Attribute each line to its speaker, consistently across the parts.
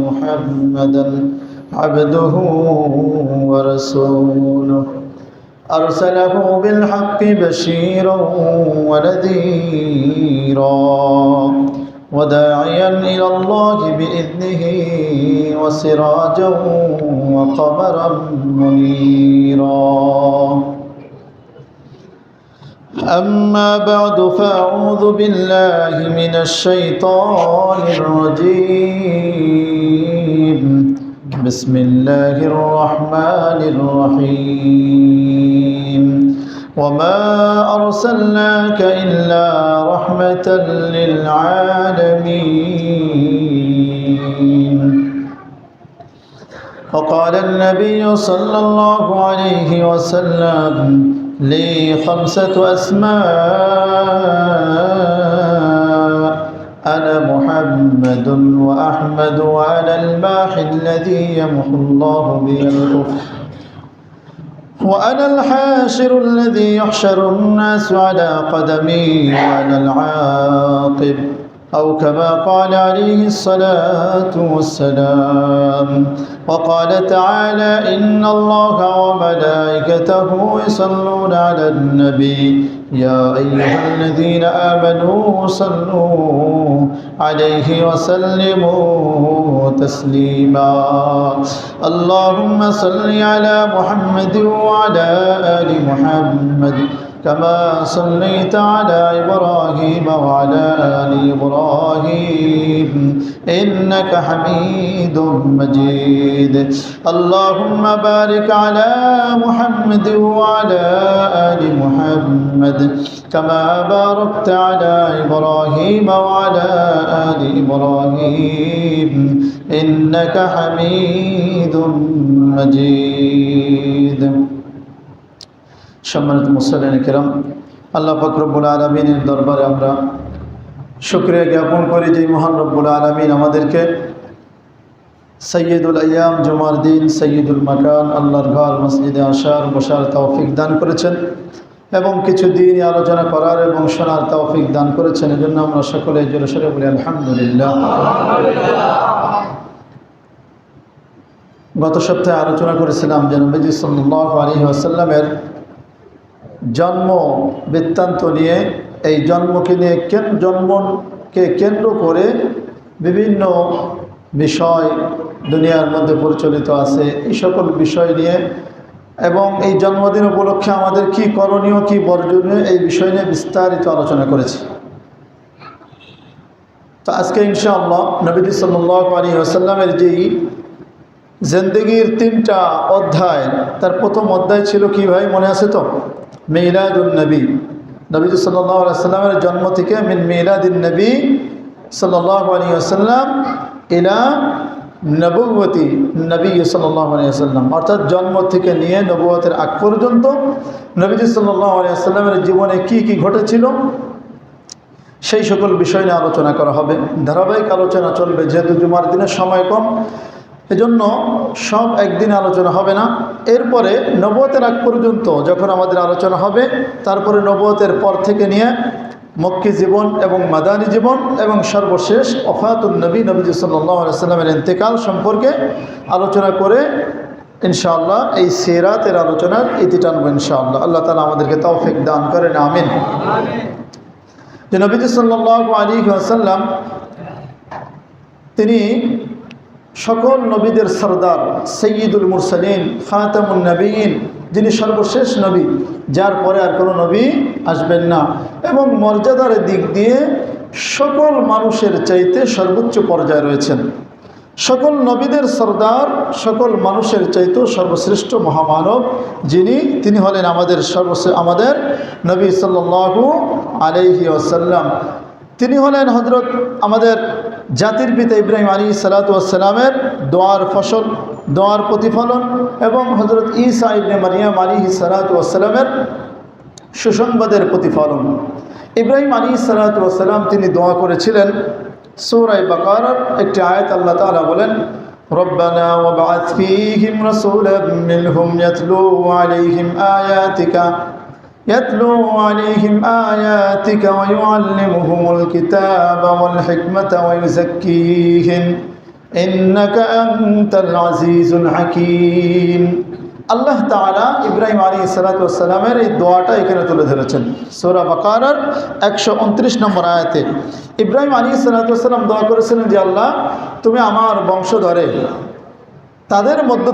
Speaker 1: محمدا عبده ورسوله أرسله بالحق بشيرا ونذيرا وداعيا إلى الله بإذنه وسراجا وقمرا منيرا أما بعد فأعوذ بالله من الشيطان الرجيم بسم الله الرحمن الرحيم وما أرسلناك إلا رحمة للعالمين وقال النبي صلى الله عليه وسلم لي 5 أسماء أنا محمد وأحمد وأنا الماحي الذي يمحو الله به الكفر وأنا الحاشر الذي يحشر الناس على قدمي وأنا العاقب أو كما قال عليه الصلاة والسلام وقال تعالى إن الله وملائكته يصلون على النبي يا أيها الذين آمنوا صلوا عليه وسلموا تسليما اللهم صل على محمد وعلى آل محمد كما صليت على إبراهيم وعلى آل إبراهيم إنك حميد مجيد اللهم بارك على محمد وعلى آل محمد كما باركت على إبراهيم وعلى آل إبراهيم إنك حميد مجيد সম্মানিত মুসল্লিন কিরাম, আল্লাহ পাক রব্বুল আলামিনের দরবারে আমরা শুকরিয়া জ্ঞাপন করি যে মহান রব্বুল আলামিন আমাদেরকে সৈয়দুল আইয়াম জুমার দিন সৈয়দুল মাকান আল্লাহর ঘর মসজিদে আসার বসার তৌফিক দান করেছেন এবং কিছু দিন আলোচনা করার এবং শোনার তৌফিক দান করেছেন। এজন্য আমরা সকলে জোরে সোরে বলি আলহামদুলিল্লাহ। গত সপ্তাহে আলোচনা করেছিলাম যে নবীজি সাল্লাল্লাহু আলাইহি ওয়াসাল্লামের জন্ম বৃত্তান্ত নিয়ে, এই জন্মকে নিয়ে জন্মকে কেন্দ্র করে বিভিন্ন বিষয় দুনিয়ার মধ্যে প্রচলিত আছে, এই সকল বিষয় নিয়ে এবং এই জন্মদিন উপলক্ষে আমাদের কি করণীয় কি বর্জনীয় এই বিষয় নিয়ে বিস্তারিত আলোচনা করেছি। তো আজকে ইনশাআল্লাহ নবীজি সাল্লাল্লাহু আলাইহি ওয়াসাল্লামের যেই জিন্দেগির 3টা অধ্যায়, তার প্রথম অধ্যায় ছিল কি ভাই মনে আছে তো? মিলাদুন নবী। নবীজি সাল্লাল্লাহু আলাইহি ওয়াসাল্লামের জন্ম থেকে মিন মিলাদিন নবী সাল্লাল্লাহু আলাইহি ওয়াসাল্লাম ইলা নবুয়তি নবী সাল্লাল্লাহু আলাইহি ওয়াসাল্লাম, অর্থাৎ জন্ম থেকে নিয়ে নবুয়তের আগ পর্যন্ত নবীজি সাল্লাল্লাহু আলাইহি ওয়াসাল্লামের জীবনে কি কি ঘটেছিল সেই সকল বিষয় নিয়ে আলোচনা করা হবে। ধারাবাহিক আলোচনা চলবে, যেহেতু জুমার দিনের সময় কম, এজন্য সব একদিনে আলোচনা হবে না। এরপরে নবুয়তের আগ পর্যন্ত যখন আমাদের আলোচনা হবে, তারপরে নবুয়তের পর থেকে নিয়ে মক্কি জীবন এবং মাদানী জীবন এবং সর্বশেষ ওফাতুন নবী নবীজি সাল্লাল্লাহু আলাইহি ওয়াসাল্লামের ইন্তেকাল সম্পর্কে আলোচনা করে ইনশাআল্লাহ এই সিরাতের আলোচনার ইতি টানবো ইনশাআল্লাহ। আল্লাহ তাআলা আমাদেরকে তৌফিক দান করেন, আমিন। যে নবীজি সাল্লাল্লাহু আলাইহি ওয়াসাল্লাম তিনি সকল নবীদের সরদার, সৈয়দুল মুরসালিন, খাতামুন নবীন, যিনি সর্বশেষ নবী, যার পরে আর কোনো নবী আসবেন না, এবং মর্যাদার দিক দিয়ে সকল মানুষের চাইতে সর্বোচ্চ পর্যায়ে রয়েছেন। সকল নবীদের সরদার, সকল মানুষের চাইতে সর্বশ্রেষ্ঠ মহামানব যিনি, তিনি হলেন আমাদের নবী সাল্লাল্লাহু আলাইহি ওয়াসাল্লাম। তিনি হলেন হযরত আমাদের জাতির পিতা ইব্রাহিম আলাইহিস সালাতু ওয়াস সালামের দোয়ার ফসল, দোয়ার প্রতিফলন, এবং হযরত ঈসা ইবনে মারইয়াম আলাইহিস সালাতু ওয়াস সালামের সুসংবাদের প্রতিফলন। ইব্রাহিম আলাইহিস সালাতু ওয়াস সালাম তিনি দোয়া করেছিলেন। সূরা বাকারার একটি আয়াত আল্লাহ তাআলা বলেন, রব্বানা ওয়াবআথ ফীহিম রাসূলাম মিনহুম ইয়াতলু আলাইহিম আয়াতিকা يتلو عليهم آياتك ويعلمهم الكتاب والحكمة ويزكيهم إنك أنت العزيز الحكيم আল্লাহ তাআলা ইব্রাহিম আলাইহিস সালাতু ওয়াস সালামের এই দোয়াটা এখানে তুলে ধরেছেন সূরা বাকারার 129 নম্বর আয়াতে। ইব্রাহিম আলাইহিস সালাতু ওয়াস সালাম দোয়া করেছিলেন যে আল্লাহ তুমি আমার বংশধরে তাদের মধ্য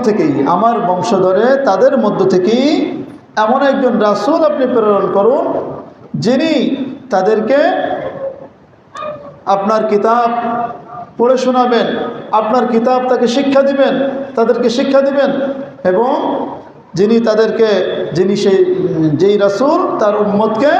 Speaker 1: থেকেই এমন একজন রাসূল আপনি প্রেরণ করুন যিনি তাদেরকে আপনার কিতাব পড়ে শোনাবেন, আপনার কিতাব তাদেরকে শিক্ষা দিবেন এবং যেই রাসূল তার উম্মতকে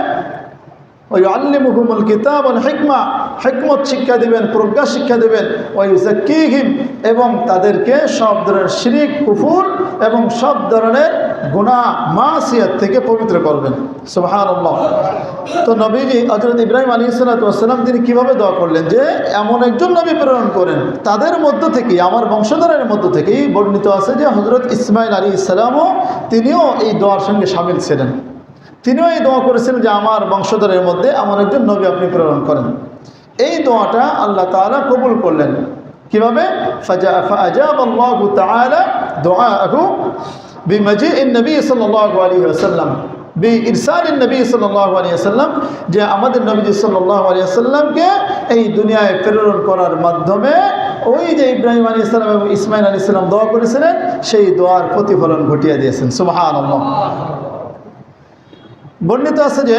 Speaker 1: ওই আল্লিমুহুমুল কিতাব ওয়াল হিকমা, হিকমত শিক্ষা দিবেন, প্রজ্ঞা শিক্ষা দিবেন, ওয়া ইউযাক্কিহিম এবং তাদেরকে সব ধরনের শিরক, কুফর এবং সব ধরনের গুনাহ মাসিয়াত থেকে পবিত্র করবেন। সুবহানাল্লাহ। তো নবীজি হযরত ইব্রাহিম আলাইহিস সালাতু ওয়াস সালাম তিনি কিভাবে দোয়া করলেন যে এমন একজন নবী প্রেরণ করেন তাদের মধ্য থেকে, আমার বংশধরের মধ্য থেকেই বর্ণিত আছে যে হযরত ইসমাঈল আলাইহিস সালামও তিনিও এই দোয়ার সঙ্গে শামিল ছিলেন। তিনিও এই দোয়া করেছিলেন যে আমার বংশধরের মধ্যে এমন একজন নবী আপনি প্রেরণ করেন। এই দোয়াটা আল্লাহ তাআলা কবুল করলেন কিভাবে? ফাআজাবাল্লাহু তাআলা দুআআহু বিমাজিইন নবী সাল্লাল্লাহু আলাইহি ওয়াসাল্লাম বিইরসালিন নবী সাল্লাল্লাহু আলাইহি ওয়াসাল্লাম, যে আমাদের নবীজি সাল্লাল্লাহু আলাইহি ওয়াসাল্লামকে এই দুনিয়ায় প্রেরণ করার মাধ্যমে ওই যে ইব্রাহিম আলাইহিস সালাম এবং ইসমাঈল আলাইহিস সালাম দোয়া করেছিলেন সেই দোয়ার প্রতিফলন ঘটিয়ে দিয়েছেন। সুবহানাল্লাহ। বর্ণিত আছে যে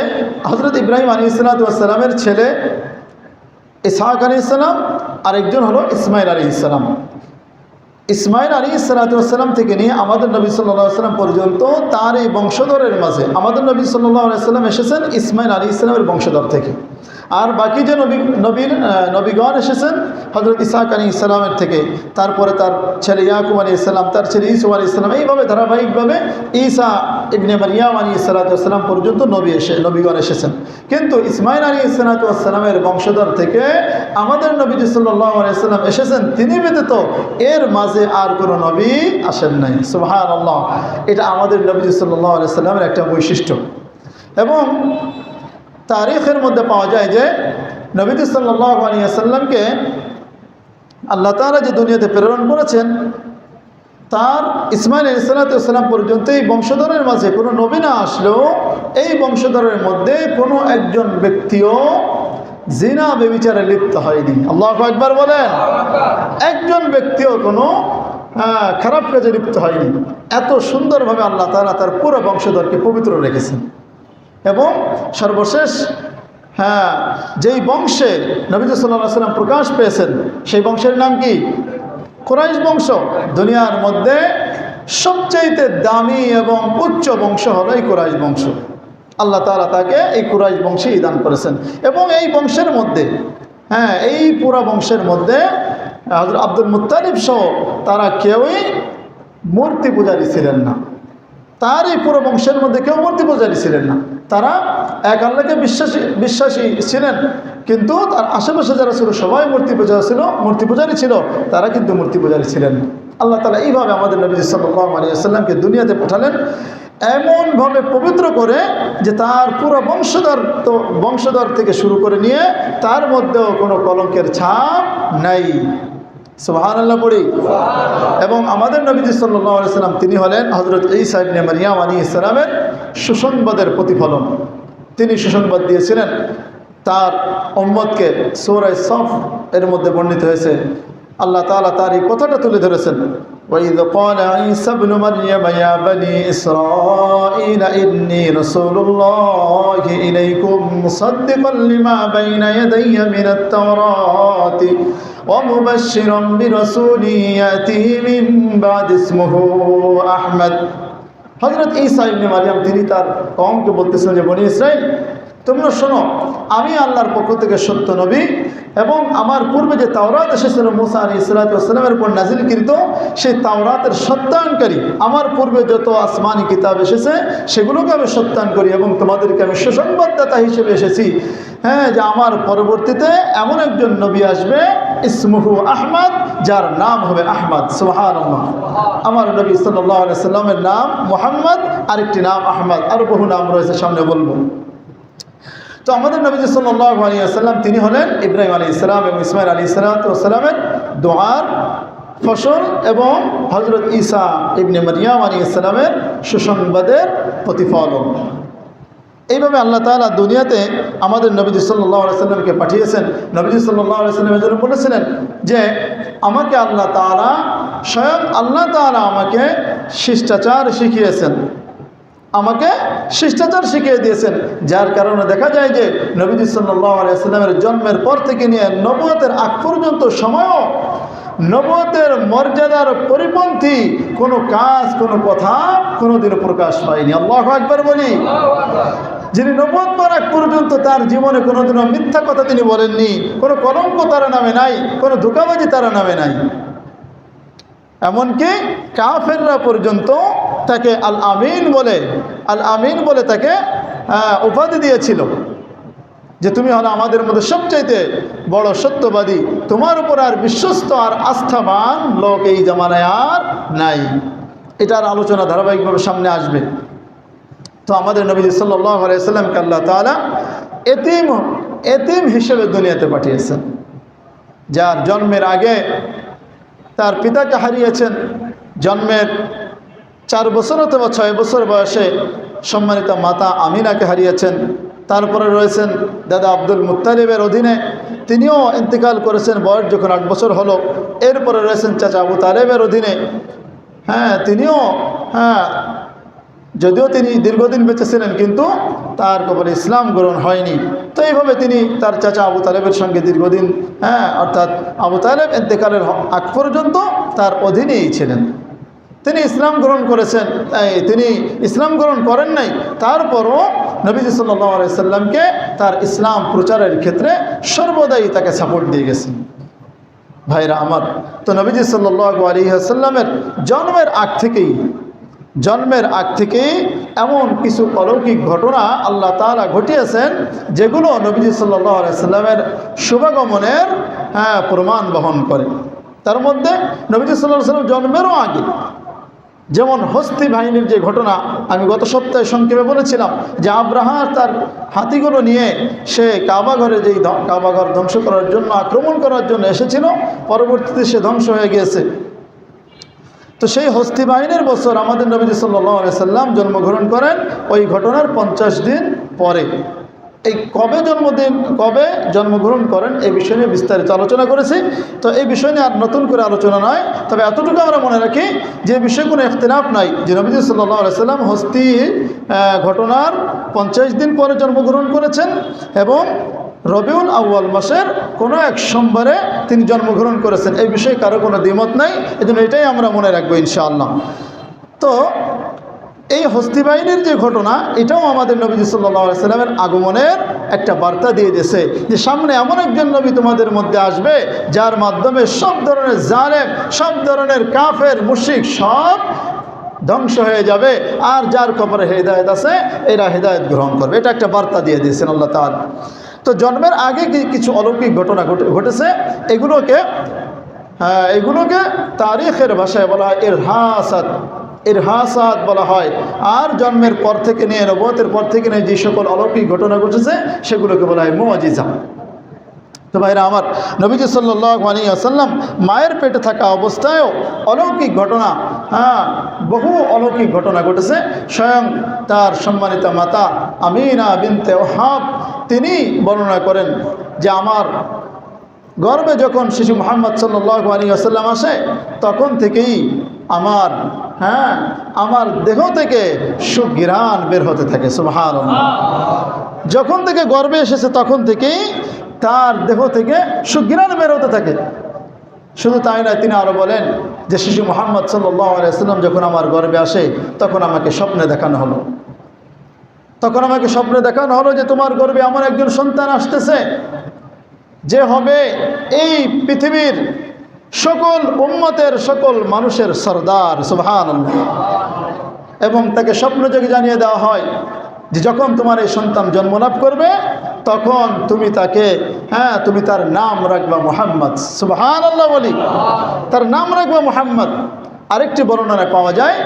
Speaker 1: হযরত ইব্রাহিম আলাইহিস সালামের ছেলে ইসহাক আলাইহিস সালাম, আরেকজন হলো ইসমাঈল আলাইহিস সালাম। ইসমাঈল আলাইহিস সালাম থেকে নিয়ে আমাদের নবী সাল্লাল্লাহু আলাইহি ওয়াসাল্লাম পর্যন্ত তার এই বংশধরের মাঝে আমাদের নবী সাল্লাল্লাহু আলাইহি ওয়াসাল্লাম এসেছেন ইসমাঈল আলাইহিস সালামের বংশধর থেকে, আর বাকি যে নবীগণ এসেছেন হযরত ইসহাক আলাইহিস সালামের থেকে, তারপরে তার ছেলে ইয়াকুব আলাইহিস সালাম, তার ছেলে ঈসা আলাইহিস সালাম, এইভাবে ধারাবাহিকভাবে ঈসা ইবনে মারইয়াম আলাইহিস সালাম পর্যন্ত নবীগণ এসেছেন। কিন্তু ইসমাঈল আলাইহিস সালামের বংশধর থেকে আমাদের নবীজি সাল্লাল্লাহু আলাইহি ওয়াসাল্লাম এসেছেন, তিনি ব্যতীত এর মাঝে আর কোনো নবী আসেন নাই। সুবহানাল্লাহ। এটা আমাদের নবীজি সাল্লাল্লাহু আলাইহি ওয়াসাল্লামের একটা বৈশিষ্ট্য। এবং তারিখের মধ্যে পাওয়া যায় যে নবীজি সাল্লাল্লাহু আলাইহি ওয়াসাল্লামকে আল্লাহ তাআলা যে দুনিয়াতে প্রেরণ করেছেন তার ইসমাঈল আলাইহিস সালাম পর্যন্ত এই বংশধরের মাঝে কোনো নবী না আসলেও এই বংশধরের মধ্যে কোনো একজন ব্যক্তিও জিনা ব্যভিচারে লিপ্ত হয়নি। আল্লাহু আকবার বলেন। একজন ব্যক্তিও কোনো খারাপ কাজে লিপ্ত হয়নি। এত সুন্দরভাবে আল্লাহ তাআলা তার পুরো বংশধরকে পবিত্র রেখেছেন। এবং সর্বশেষ যেই বংশে নবীজি সাল্লাল্লাহু আলাইহি ওয়াসাল্লাম প্রকাশ পেয়েছেন সেই বংশের নাম কি? কুরাইশ বংশ। দুনিয়ার মধ্যে সবচেয়ে দামি এবং উচ্চ বংশ হলো এই কুরাইশ বংশ। আল্লাহ তাআলা তাকে এই কুরাইশ বংশেই দান করেছেন। এবং এই বংশের মধ্যে এই পুরা বংশের মধ্যে হযরত আব্দুল মুত্তালিব সহ তারা কেউই মূর্তি পূজারী ছিলেন না। তার এই পুরো বংশের মধ্যে কেউ মূর্তি পূজারী ছিলেন না। তারা এক আল্লাহকে বিশ্বাসী ছিলেন, কিন্তু তার আশেপাশে যারা ছিল সবাই মূর্তি পূজারী ছিল, তারা কিন্তু মূর্তি পূজারী ছিলেন না। আল্লাহ তাআলা এইভাবে আমাদের নবী সাল্লাল্লাহু আলাইহি ওয়াসাল্লামকে দুনিয়াতে পাঠালেন এমনভাবে পবিত্র করে যে তার পুরো বংশধর থেকে শুরু করে নিয়ে তার মধ্যেও কোনো কলঙ্কের ছাপ নাই। সুবহানাল্লাহ পড়ি। এবং আমাদের নবীজি সাল্লাল্লাহু আলাইহি ওয়াসাল্লাম তিনি হলেন হযরত ঈসা ইবনে মারইয়াম আলাইহিস সালামের সুসংবাদের প্রতিফলন। তিনি সুসংবাদ দিয়েছিলেন তার উম্মতকে। সূরা সফ এর মধ্যে বর্ণিত হয়েছে আল্লাহ তাআলা তার এই কথাটা তুলে ধরেছেন, وَإِذْ قَالَ عِيسَى ابْنُ مَرْيَمَ يَا بَنِي إِسْرَائِيلَ إِنِّي رَسُولُ اللَّهِ إِلَيْكُمْ مُصَدِّقًا لِمَا بَيْنَ يَدَيَّ مِنَ التَّوْرَاةِ وَمُبَشِّرًا بِرَسُولٍ يَأْتِي مِن بَعْدِي اسْمُهُ أَحْمَدُ। হযরত ঈসা ইবনে মারইয়াম তিনি তার কওমকে বলতেছেন যে বনি ইসরাইল তোমরা শোনো, আমি আল্লাহর পক্ষ থেকে সত্য নবী এবং আমার পূর্বে যে তাওরাত এসেছিল মুসা আলাইহিস সালামের উপর নাজিলকৃত সেই তাওরাতের সত্যায়নকারী। আমার পূর্বে যত আসমানি কিতাব এসেছে সেগুলোকে আমি সত্যায়ন করি এবং তোমাদেরকে আমি সুসংবাদদাতা হিসেবে এসেছি যে আমার পরবর্তীতে এমন একজন নবী আসবে ইসমুহু আহমদ, যার নাম হবে আহমদ। সুবহানাল্লাহ। আমার নবী সাল্লাল্লাহু আলাইহি সাল্লামের নাম মুহাম্মদ, আরেকটি নাম আহমদ, আরো বহু নাম রয়েছে, সামনে বলবো। তো আমাদের নবী সাল্লাল্লাহু আলাইহি ওয়াসাল্লাম তিনি হলেন ইব্রাহিম আলাইহিস সালাম এবং ইসমাঈল আলাইহিস সালামের দোয়ার ফসল এবং হযরত ঈসা ইবনে মারইয়াম আলাইহিস সালামের সুসংবাদের প্রতিফলন। এইভাবে আল্লাহ তাআলা দুনিয়াতে আমাদের নবী সাল্লাল্লাহু আলাইহি সাল্লামকে পাঠিয়েছেন। নবী সাল্লাল্লাহু আলাইহি সাল্লাম এজন্য বলেছিলেন যে আমাকে আল্লাহ তাআলা, স্বয়ং আল্লাহ তাআলা আমাকে শিষ্টাচার শিখিয়েছেন, আমাকে শিষ্টাচার শিখিয়ে দিয়েছেন, যার কারণে দেখা যায় যে নবী সাল্লাল্লাহু আলাইহি সাল্লামের জন্মের পর থেকে নিয়ে নবুয়তের আগ পর্যন্ত সময়ও নবুয়তের মর্যাদার পরিপন্থী কোনো কাজ, কোনো কথা কোনোদিনও প্রকাশ পায়নি। আল্লাহু আকবার বলি। যিনি নবুয়ত পাওয়ার আগ পর্যন্ত তার জীবনে কোনোদিনও মিথ্যা কথা তিনি বলেননি, কোনো কলঙ্ক তার নামে নাই, কোনো ধোঁকাবাজি তার নামে নাই। এমনকি কাফেররা পর্যন্ত তাকে আল আমিন বলে তাকে উপাধি দিয়েছিল যে তুমি হলো আমাদের মধ্যে সবচাইতে বড় সত্যবাদী, তোমার উপর আর বিশ্বস্ত আর আস্থাবান লোক এই জামানায় আর নাই। এটার আলোচনা ধারাবাহিকভাবে সামনে আসবে। তো আমাদের নবী সাল্লাল্লাহু আলাইহি সাল্লামকে আল্লাহ তাআলা এতিম হিসেবে দুনিয়াতে পাঠিয়েছেন, যার জন্মের আগে তার পিতাকে হারিয়েছেন। জন্মের 4 বছর অথবা 6 বছর বয়সে সম্মানিত মাতা আমিনাকে হারিয়েছেন। তারপরে রয়েছেন দাদা আব্দুল মুত্তালিবের অধীনে, তিনিও ইন্তেকাল করেছেন বয়স যখন 8 বছর হলো। এরপরে রয়েছেন চাচা আবু তালেবের অধীনে, তিনিও যদিও তিনি দীর্ঘদিন বেঁচে ছিলেন কিন্তু তার কবরে ইসলাম গ্রহণ হয়নি। তো এইভাবে তিনি তার চাচা আবু তালেবের সঙ্গে দীর্ঘদিন অর্থাৎ আবু তালেব ইন্তেকালের আগ পর্যন্ত তার অধীনেই ছিলেন। তিনি ইসলাম গ্রহণ করেছেন, তিনি ইসলাম গ্রহণ করেন নাই, তারপরও নবীজি সাল্লাল্লাহু আলাইহি সাল্লামকে তার ইসলাম প্রচারের ক্ষেত্রে সর্বদাই তাকে সাপোর্ট দিয়ে গেছেন। ভাইরা আমার, তো নবীজি সাল্লাল্লাহু আলাইহি সাল্লামের জন্মের আগ থেকেই এমন কিছু অলৌকিক ঘটনা আল্লাহ তাআলা ঘটিয়েছেন যেগুলো নবীজি সাল্লাল্লাহু আলাইহি সাল্লামের শুভাগমনের প্রমাণ বহন করে। তার মধ্যে নবীজি সাল্লাল্লাহু আলাইহি সাল্লাম জন্মেরও আগে, যেমন হস্তি বাহিনীর যে ঘটনা আমি গত সপ্তাহে সংক্ষেপে বলেছিলাম, যে আব্রাহা তার হাতিগুলো নিয়ে সে কাবাঘর ধ্বংস করার জন্য, আক্রমণ করার জন্য এসেছিল, পরবর্তীতে সে ধ্বংস হয়ে গিয়েছে। তো সেই হস্তি বাহিনীর বছর আমাদের নবী সাল্লাল্লাহু আলাইহি সাল্লাম জন্মগ্রহণ করেন ওই ঘটনার 50 দিন পরে। এই কবে জন্মগ্রহণ করেন এই বিষয় নিয়ে বিস্তারিত আলোচনা করেছি। তো এই বিষয় নিয়ে আর নতুন করে আলোচনা নয়, তবে এতটুকু আমরা মনে রাখি যে বিষয়ে কোনো ইখতিলাফ নাই যে নবী সাল্লাল্লাহু আলাইহি সাল্লাম হস্তি ঘটনার 50 দিন পরে জন্মগ্রহণ করেছেন এবং রবিউল আউয়াল মাসের কোনো এক সোমবারে তিনি জন্মগ্রহণ করেছেন। এই বিষয়ে কারো কোনো দ্বিমত নাই, এজন্য এটাই আমরা মনে রাখবো ইনশাআল্লাহ। তো এই হস্তি বাহিনীর যে ঘটনা, এটাও আমাদের নবী সাল্লাল্লাহু আলাইহি সাল্লামের আগমনের একটা বার্তা দিয়ে দিয়েছে যে সামনে এমন একজন নবী তোমাদের মধ্যে আসবে যার মাধ্যমে সব ধরনের জালেম, সব ধরনের কাফের, মুশরিক সব ধ্বংস হয়ে যাবে, আর যার কবরে হেদায়েত আছে এরা হেদায়েত গ্রহণ করবে। এটা একটা বার্তা দিয়ে দিয়েছেন আল্লাহ তাআলা। তো জন্মের আগে কিছু অলৌকিক ঘটনা ঘটেছে, এগুলোকে তারিখের ভাষায় বলা হয় ইরহাসাত বলা হয়। আর জন্মের পর থেকে নিয়ে, নবুয়তের পর থেকে নিয়ে যে সকল অলৌকিক ঘটনা ঘটেছে সেগুলোকে বলা হয় মুআজিজা। তো ভাইরা আমার, নবীজি সাল্লাল্লাহু আলাইহি ওয়াসাল্লাম মায়ের পেটে থাকা অবস্থায়ও অলৌকিক ঘটনা, বহু অলৌকিক ঘটনা ঘটেছে। স্বয়ং তার সম্মানিত মাতা আমিনা বিনতে ওহাব তিনি বর্ণনা করেন যে আমার গর্ভে যখন শিশু মুহাম্মদ সাল্লাল্লাহু আলাইহি ওয়াসাল্লাম আসে তখন থেকেই আমার দেহ থেকে সুঘ্রাণ বের হতে থাকে। সুবহানাল্লাহ। যখন থেকে গর্ভে এসেছে তখন থেকেই তার দেহ থেকে সুঘ্রাণ বের হতে থাকে। শুধু তাই নয়, তিনি আরো বলেন যে শিশু মুহাম্মদ সাল্লাল্লাহু আলাইহি ওয়াসাল্লাম যখন আমার গর্ভে আসে তখন আমাকে স্বপ্নে দেখানো হলো যে তোমার গর্ভে এমন একজন সন্তান আসতেছে যে হবে এই পৃথিবীর সকল উম্মতের, সকল মানুষের সরদার। সুবহানাল্লাহ। এবং তাকে স্বপ্নযোগে জানিয়ে দেওয়া হয় যে যখন তোমার এই সন্তান জন্ম লাভ করবে তখন তুমি তাকে তুমি তার নাম রাখবা মুহাম্মদ। সুবহানাল্লাহ বলি, তার নাম রাখবা মুহাম্মদ। আরেকটি বর্ণনায় পাওয়া যায়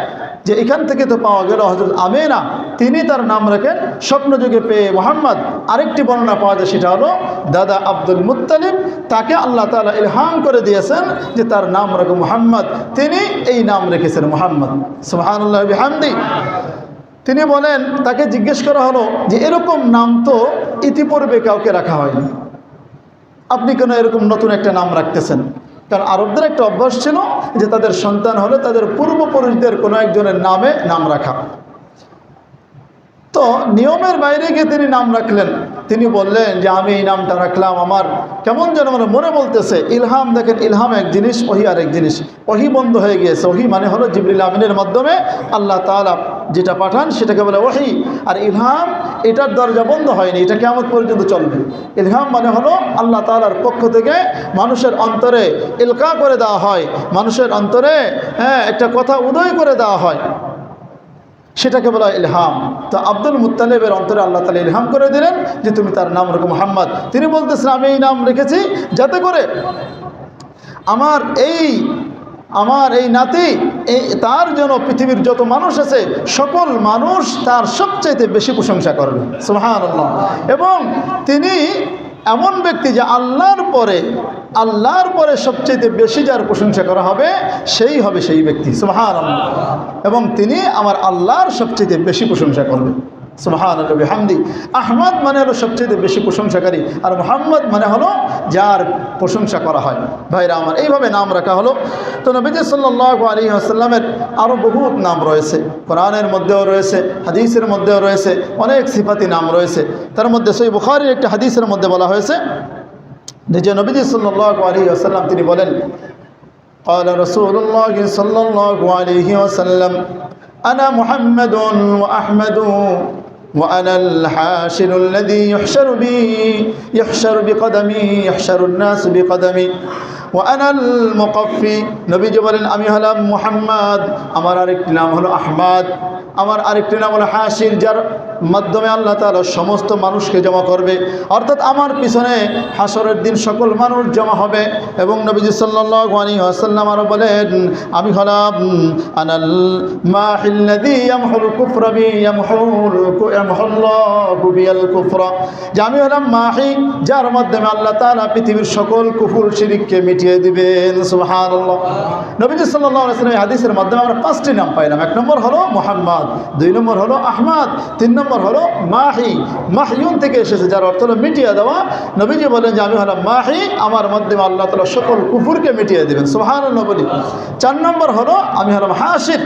Speaker 1: যে এখান থেকে তো পাওয়া গেল হযরত আমেনা তিনি তার নাম রাখেন স্বপ্নযোগে পেয়ে মুহাম্মদ। আরেকটি বর্ণনা পাওয়া যায়, সেটা হলো দাদা আব্দুল মুত্তালিব, তাকে আল্লাহ তাআলা ইলহাম করে দিয়েছেন যে তার নাম রাখো মুহাম্মদ, তিনি এই নাম রেখেছেন মুহাম্মদ। সুবহানাল্লাহ বিহামদি। তিনি বলেন, তাকে জিজ্ঞেস করা হলো যে এরকম নাম তো ইতিপূর্বে কাউকে রাখা হয়নি, আপনি কেন এরকম নতুন একটা নাম রাখতেছেন? কারণ আরবদের একটা অভ্যাস ছিল যে তাদের সন্তান হলে তাদের পূর্বপুরুষদের কোনো একজনের নামে নাম রাখা। তো নিয়মের বাইরে গিয়ে তিনি নাম রাখলেন। তিনি বললেন যে আমি এই নামটা রাখলাম, আমার কেমন যেন মনে বলতেছে। ইলহাম, দেখেন ইলহাম এক জিনিস, ওহি আর এক জিনিস। ওহি বন্ধ হয়ে গিয়েছে। ওহি মানে হলো জিবরিল আমিনের মাধ্যমে আল্লাহ তাআলা যেটা পাঠান সেটাকে বলে ওহি। আর ইলহাম, এটার দরজা বন্ধ হয়নি, এটা কিয়ামত পর্যন্ত চলবে। ইলহাম মানে হলো আল্লাহ তাআলার পক্ষ থেকে মানুষের অন্তরে ইলকা করে দেওয়া হয়, মানুষের অন্তরে একটা কথা উদয় করে দেওয়া হয়, সেটাকে বলা ইলহাম। তো আব্দুল মুত্তালিবের অন্তরে আল্লাহ তাআলা ইলহাম করে দিলেন যে তুমি তার নাম রাখো মুহাম্মদ। তিনি বলতেছেন আমি এই নাম রেখেছি যাতে করে আমার এই নাতি তার জন্য পৃথিবীর যত মানুষ আছে সকল মানুষ তার সবচাইতে বেশি প্রশংসা করবে। সুবহানাল্লাহ। এবং তিনি এমন ব্যক্তি যে আল্লাহর পরে সবচেয়ে বেশি যার প্রশংসা করা হবে সেই হবে সেই ব্যক্তি। সুবহানাল্লাহ। এবং তিনি আমার আল্লাহর সবচেয়ে বেশি প্রশংসা করবে। সুবহানাল্লাহ বিহামদি। আহমদ মানে হলো সবচেয়ে বেশি প্রশংসাকারী, আর মুহাম্মদ মানে হলো যার প্রশংসা করা হয়। ভাইরা আমার, এইভাবে নাম রাখা হলো। তো নবীজি সাল্লাল্লাহু আলাইহি ওয়াসাল্লামের আরও বহুত নাম রয়েছে, কোরআনের মধ্যেও রয়েছে, হাদিসের মধ্যেও রয়েছে, অনেক সিফাতি নাম রয়েছে। তার মধ্যে সহিহ বুখারীর একটি হাদিসের মধ্যে বলা হয়েছে যে নবীজি সাল্লাল্লাহু আলাইহি ওয়াসাল্লাম তিনি বলেন, قال رسول الله صلى الله عليه وسلم أنا محمد وأحمد وأنا الحاشر الذي يحشر بقدمي يحشر الناس بقدمي وأنا المقفي। নবীজি বলেন আমি হলাম মুহাম্মদ, আমার আরেকটি নাম হলো আহমদ, আমার আরেকটি নাম হলো হাসির, যার মাধ্যমে আল্লাহ তাআলা সমস্ত মানুষকে জমা করবে। অর্থাৎ আমার পিছনে হাসরের দিন সকল মানুষ জমা হবে। এবং নবীজি সাল্লাল্লাহু আলাইহি ওয়াসাল্লাম আরো বলেন আমি হলাম আনাল মাহিল্লাযী ইয়ামহুল কুফরা বি ইয়ামহুল্লাহু বিল কুফরা, যে আমি হলাম মাহি, যার মাধ্যমে আল্লাহ তাআলা পৃথিবীর সকল কুফর শিরককে মিটিয়ে দিবেন। সুবহানাল্লাহ। নবীজি সাল্লাল্লাহু আলাইহি ওয়াসাল্লাম হাদিসের মাধ্যমে আমরা পাঁচটি নাম পাইলাম। এক নম্বর হলো মুহাম্মদ, দুই নম্বর হলো আহমদ, তিন নম্বর হলো মাহি। মাহিউন থেকে এসেছে, যার অর্থ হলো মিটিয়ে দেওয়া। নবীজি বলেন যে আমি হলাম মাহি, আমার মাধ্যমে আল্লাহ তাআলা সকল কুফরকে মিটিয়ে দেবেন। সুবহানাল্লাহ বলি। চার নম্বর হলো আমি হলাম হাসির।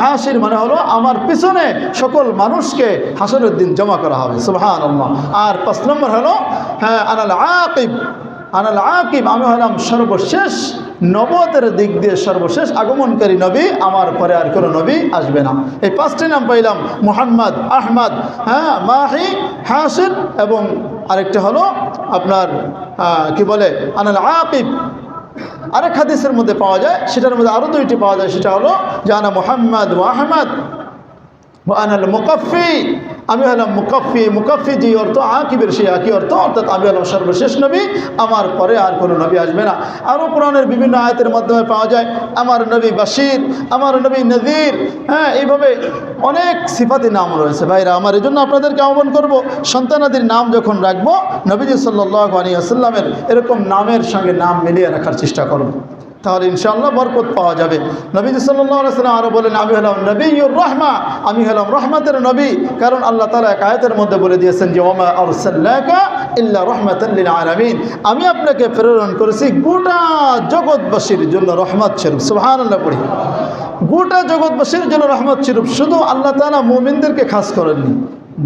Speaker 1: হাসির মানে হলো আমার পিছনে সকল মানুষকে হাসরের দিন জমা করা হবে। সুবহানাল্লাহ। আর পাঁচ নম্বর হলো আনাল আকিব। আনাল আকিব, আমি হলাম সর্বশেষ, নবুয়তের দিক দিয়ে সর্বশেষ আগমনকারী নবী, আমার পরে আর কোনো নবী আসবে না। এই পাঁচটি নাম পাইলাম, মুহাম্মদ, আহমদ, মাহি, হাসির, এবং আরেকটা হলো আপনার কি বলে আনাল আকিব। আরেক হাদিসের মধ্যে পাওয়া যায়, সেটার মধ্যে আরও দুইটি পাওয়া যায়, সেটা হলো যে আনা মুহাম্মদ ওয়া আহমদ ওয়া আনাল মুকাফফি, আমি হলাম মুকাফফি। মুকাফফি যে অর্থ আকিবের সেই একই অর্থ, অর্থাৎ আমি হলাম সর্বশেষ নবী, আমার পরে আর কোনো নবী আসবে না। আরও কোরআনের বিভিন্ন আয়াতের মাধ্যমে পাওয়া যায় আমার নবী বাশির, আমার নবী নযীর। এইভাবে অনেক সিফাতি নাম রয়েছে। ভাইরা আমার, এই জন্য আপনাদেরকে আহ্বান করব, সন্তানাদির নাম যখন রাখবো নবীজি সাল্লাল্লাহু আলাইহি ওয়াসাল্লামের এরকম নামের সঙ্গে নাম মিলিয়ে রাখার চেষ্টা করব, তাহলে ইনশাআল্লাহ বরকত পাওয়া যাবে। নবীজি সাল্লাল্লাহু আলাইহি ওয়াসাল্লাম আরো বলেন আমি হলাম নবিয়্যুর রাহমা, আমি হলাম রহমতের নবী। কারণ আল্লাহ তাআলা এক আয়াতের মধ্যে বলে দিয়েছেন যে ওমা আরসালনাকা ইল্লা রাহমাতাল লিল আলামিন, আমি আপনাকে প্রেরণ করেছি গোটা জগৎবাসীর জন্য রহমত স্বরূপ। সুবহানাল্লাহ পড়ি। গোটা জগৎবাসীর জন্য রহমত স্বরূপ। শুধু আল্লাহ তাআলা মুমিনদেরকে খাস করেননি,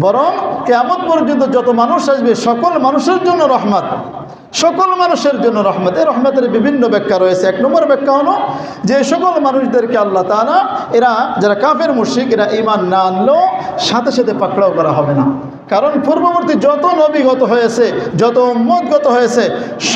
Speaker 1: বরং কিয়ামত পর্যন্ত যত মানুষ আসবে সকল মানুষের জন্য রহমত, সকল মানুষের জন্য রহমত। এই রহমতের বিভিন্ন ব্যাখ্যা রয়েছে। এক নম্বর ব্যাখ্যা হলো যে সকল মানুষদেরকে আল্লাহ তাআলা, এরা যারা কাফের মুশরিক, এরা ঈমান না আনলেও সাথে সাথে পাকড়াও করা হবে না। কারণ পূর্ববর্তী যত নবীগত হয়েছে, যত উম্মতগত হয়েছে,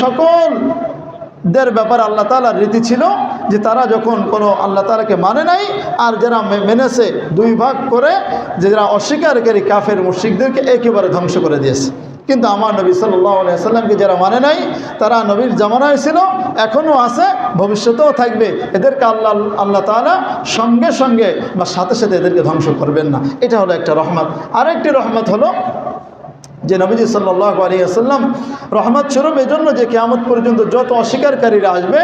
Speaker 1: সকলদের ব্যাপারে আল্লাহ তাআলার রীতি ছিল যে তারা যখন কোনো আল্লাহ তাআলাকে মানে নাই, আর যারা মেনেছে দুই ভাগ করে, যে যারা অস্বীকারী কাফের মুশরিকদেরকে একেবারে ধ্বংস করে দিয়েছে। কিন্তু আমার নবী সাল্লাল্লাহু আলাইহি ওয়াসাল্লামকে যারা মানে নাই, তারা নবীর জামানায় ছিল, এখনও আছে, ভবিষ্যতেও থাকবে। এদেরকে আল্লাহ তাআলা সঙ্গে সঙ্গে বা সাথে সাথে এদেরকে ধ্বংস করবেন না। এটা হলো একটা রহমত। আরেকটি রহমত হলো যে নবীজি সাল্লাল্লাহু আলাইহি ওয়াসাল্লাম রহমত স্বরূপ এজন্য যে কিয়ামত পর্যন্ত যত অস্বীকারীরা আসবে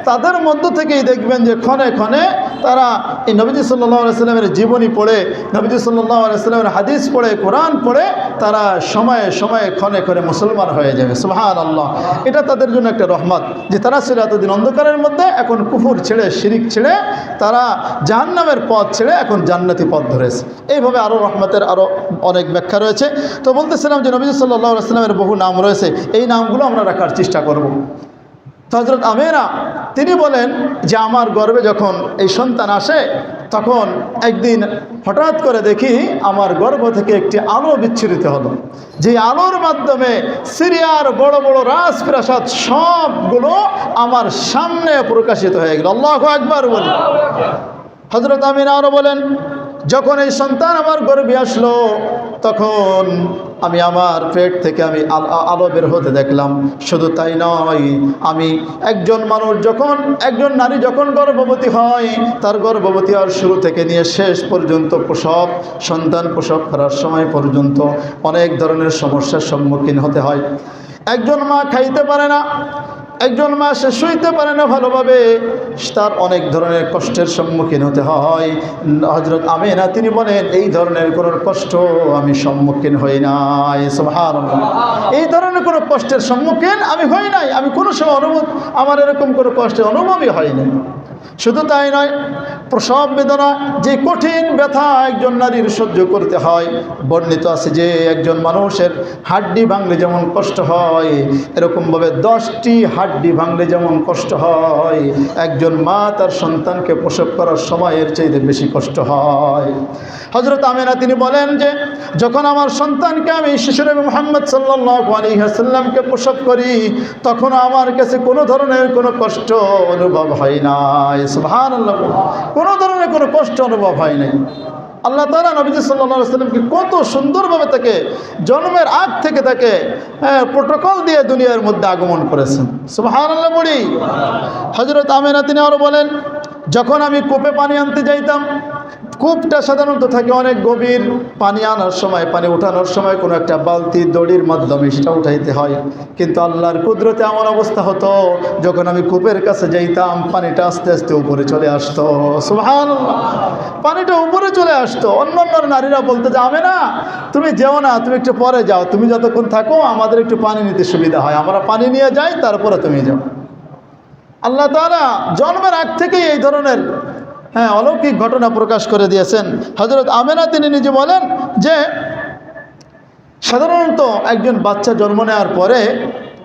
Speaker 1: তাদের মধ্য থেকেই দেখবেন যে ক্ষণে ক্ষণে তারা এই নবীজি সাল্লাল্লাহু আলাইহি ওয়াসাল্লামের জীবনী পড়ে, নবীজি সাল্লাল্লাহু আলাইহি ওয়াসাল্লামের হাদিস পড়ে, কোরআন পড়ে তারা সময়ে সময়ে ক্ষণে ক্ষণে মুসলমান হয়ে যাবে। সুবহানাল্লাহ। এটা তাদের জন্য একটা রহমত যে তারা ছিল এতদিন অন্ধকারের মধ্যে, এখন কুফর ছেড়ে, শিরিক ছেড়ে তারা জাহান্নামের পথ ছেড়ে এখন জান্নাতি পথ ধরেছে। এইভাবে আরও রহমতের আরও অনেক ব্যাখ্যা রয়েছে। তো বলতেছিলাম যে নবী সাল্লাল্লাহু আলাইহি ওয়াসাল্লামের বহু নাম রয়েছে, এই নামগুলো আমরা রাখার চেষ্টা করব। তো হযরত আমেনা তিনি বলেন যে আমার গর্ভে যখন এই সন্তান আসে তখন একদিন হঠাৎ করে দেখি আমার গর্ভ থেকে একটি আলো বিচ্ছুরিত হলো, যে আলোর মাধ্যমে সিরিয়ার বড় বড় রাজপ্রাসাদ সবগুলো আমার সামনে প্রকাশিত হয়ে গেল। আল্লাহু আকবার বলি। হযরত আমেনা আরও বলেন যখন এই সন্তান আমার গর্ভে আসলো তখন আমি আমার পেট থেকে আমি আলো বের হতে দেখলাম। শুধু তাই নয়, আমি একজন নারী যখন গর্ভবতী হয়, তার গর্ভবতী হওয়ার শুরু থেকে নিয়ে শেষ পর্যন্ত সন্তান প্রসব করার সময় পর্যন্ত অনেক ধরনের সমস্যার সম্মুখীন হতে হয়। একজন মা খাইতে পারে না, একজন মা সে শুইতে পারে না ভালোভাবে, তার অনেক ধরনের কষ্টের সম্মুখীন হতে হয়। হযরত আমেনা তিনি বলেন এই ধরনের কোনো কষ্ট আমি সম্মুখীন হই নাই। সুবহানাল্লাহ। এই ধরনের কোনো কষ্টের সম্মুখীন আমি হই নাই, আমি কোনো সময় আমার এরকম কোনো কষ্টের অনুভবই হয়নি। শুধু তাই নয়, প্রসব বেদনা যে কঠিন ব্যথা একজন নারীর সহ্য করতে হয়, বর্ণিত আছে যে একজন মানুষের হাড্ডি ভাঙলে যেমন কষ্ট হয়, এরকমভাবে 10টি হাড্ডি ভাঙলে যেমন কষ্ট হয়, একজন মা তার সন্তানকে প্রসব করার সময় এর চাইতে বেশি কষ্ট হয়। হযরত আমেনা তিনি বলেন যে যখন আমার সন্তানকে আমি শিশুনবী মুহাম্মদ সাল্লাল্লাহু আলাইহি ওয়াসাল্লামকে প্রসব করি তখন আমার কাছে কোনো ধরনের কোনো কষ্ট অনুভব হয় না। সুবহানাল্লাহ। কোনো ধরনের কোনো কষ্ট অনুভব হয় নাই। আল্লাহ তাআলা নবীজি সাল্লাল্লাহু আলাইহি ওয়াসাল্লামকে কত সুন্দরভাবে তাকে জন্মের আগ থেকে তাকে প্রোটোকল দিয়ে দুনিয়ার মধ্যে আগমন করেছেন। সুবহানাল্লাহ বলি। হযরত আমেনা তিনি আরও বলেন যখন আমি কূপে পানি আনতে যাইতাম, কূপটা সাধারণত থাকে অনেক গভীর, পানি আনার সময়, পানি উঠানোর সময় কোনো একটা বালতি দড়ির মাধ্যমে সেটা উঠাইতে হয়। কিন্তু আল্লাহর কুদরতে এমন অবস্থা হতো যখন আমি কূপের কাছে যাইতাম পানিটা আস্তে আস্তে উপরে চলে আসতো। সুবহানাল্লাহ। পানিটা উপরে চলে আসতো। অন্যান্য নারীরা বলতে যে আমেনা তুমি যেও না, তুমি একটু পরে যাও, তুমি যতক্ষণ থাকো আমাদের একটু পানি নিতে সুবিধা হয়, আমরা পানি নিয়ে যাই তারপরে তুমি যাও। আল্লাহ তাআলা জন্মের আগ থেকেই এই ধরনের অলৌকিক ঘটনা প্রকাশ করে দিয়েছেন। হযরত আমেনা তিনি নিজে বলেন যে সাধারণত একজন বাচ্চা জন্ম নেওয়ার পরে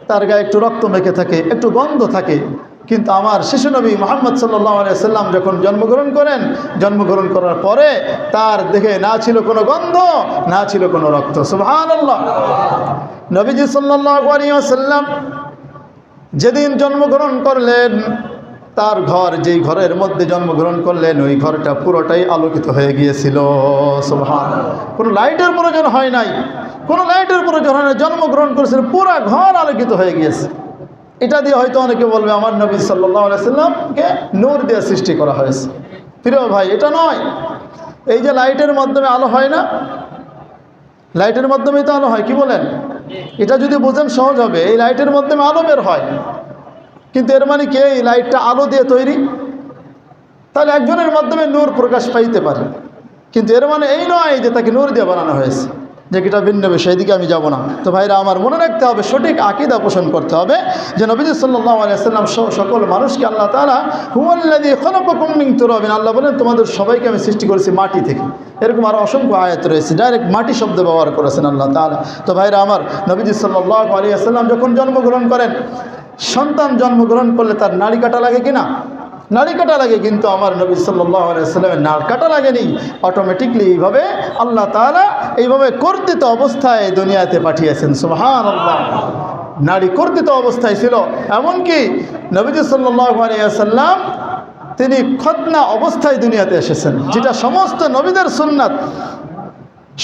Speaker 1: তার গায়ে একটু রক্ত মেখে থাকে, একটু গন্ধ থাকে, কিন্তু আমার শিশুনবী মুহাম্মদ সাল্লাল্লাহু আলাইহি ওয়াসাল্লাম যখন জন্মগ্রহণ করেন, জন্মগ্রহণ করার পরে তার দেহে না ছিল কোনো গন্ধ, না ছিল কোনো রক্ত। সুবহানাল্লাহ। নবীজি সাল্লাল্লাহু আলাইহি ওয়াসাল্লাম যেদিন জন্মগ্রহণ করলেন, তার ঘর যেই ঘরের মধ্যে জন্মগ্রহণ করলেন ওই ঘরটা পুরোটাই আলোকিত হয়ে গিয়েছিল। সুবহানাল্লাহ। কোনো লাইটের প্রয়োজন হয় নাই, কোনো লাইটের প্রয়োজন হয় না, জন্মগ্রহণ করেছেন পুরো ঘর আলোকিত হয়ে গিয়েছে। এটা দিয়ে হয়তো অনেকে বলবে আমার নবী সাল্লাল্লাহু আলাইহি ওয়াসাল্লামকে নূর দিয়ে সৃষ্টি করা হয়েছে। প্রিয় ভাই, এটা নয়। এই যে লাইটের মাধ্যমে আলো হয় না, লাইটের মাধ্যমেই তো আলো হয়, কি বলেন? এটা যদি বোঝেন সহজ হবে। এই লাইটের মাধ্যমে আলো বের হয়, কিন্তু এর মানে কি এই লাইটটা আলো দিয়ে তৈরি? তাহলে একজনের মাধ্যমে নূর প্রকাশ পাইতে পারে, কিন্তু এর মানে এই নয় যে তাকে নূর দিয়ে বানানো হয়েছে, যে এটা ভিন্ন বিষয়, এদিকে আমি যাব না। তো ভাইরা আমার মনে রাখতে হবে, সঠিক আকীদা পোষণ করতে হবে যে নবীজি সাল্লাল্লাহু আলাইহি ওয়াসাল্লাম সকল মানুষকে আল্লাহ তাআলা হুয়াল্লাযী খালাকাকুম মিন তুরাবিন, আল্লাহ বলেন তোমাদের সবাইকে আমি সৃষ্টি করেছি মাটি থেকে। এরকম আরও অসংখ্য আয়াত রয়েছে, ডাইরেক্ট মাটি শব্দ ব্যবহার করেছেন আল্লাহ তাআলা। তো ভাইরা আমার, নবীজি সাল্লাল্লাহু আলাইহি ওয়াসাল্লাম যখন জন্মগ্রহণ করেন, সন্তান জন্মগ্রহণ করলে তার নাড়ি কাটা লাগে কিনা? নাড়ি কাটা লাগে, কিন্তু আমার নবী সাল্লাল্লাহু আলাইহি ওয়াসাল্লামের নাড়ি কাটা লাগেনি। অটোমেটিকলি এইভাবে আল্লাহ তাআলা এইভাবে কর্তৃত অবস্থায় দুনিয়াতে পাঠিয়েছেন। সুবহানাল্লাহ। নাড়ি কর্তৃত অবস্থায় ছিল, এমনকি নবীজি সাল্লাল্লাহু আলাইহি ওয়াসাল্লাম তিনি খতনা অবস্থায় দুনিয়াতে এসেছেন, যেটা সমস্ত নবীদের সুন্নাত।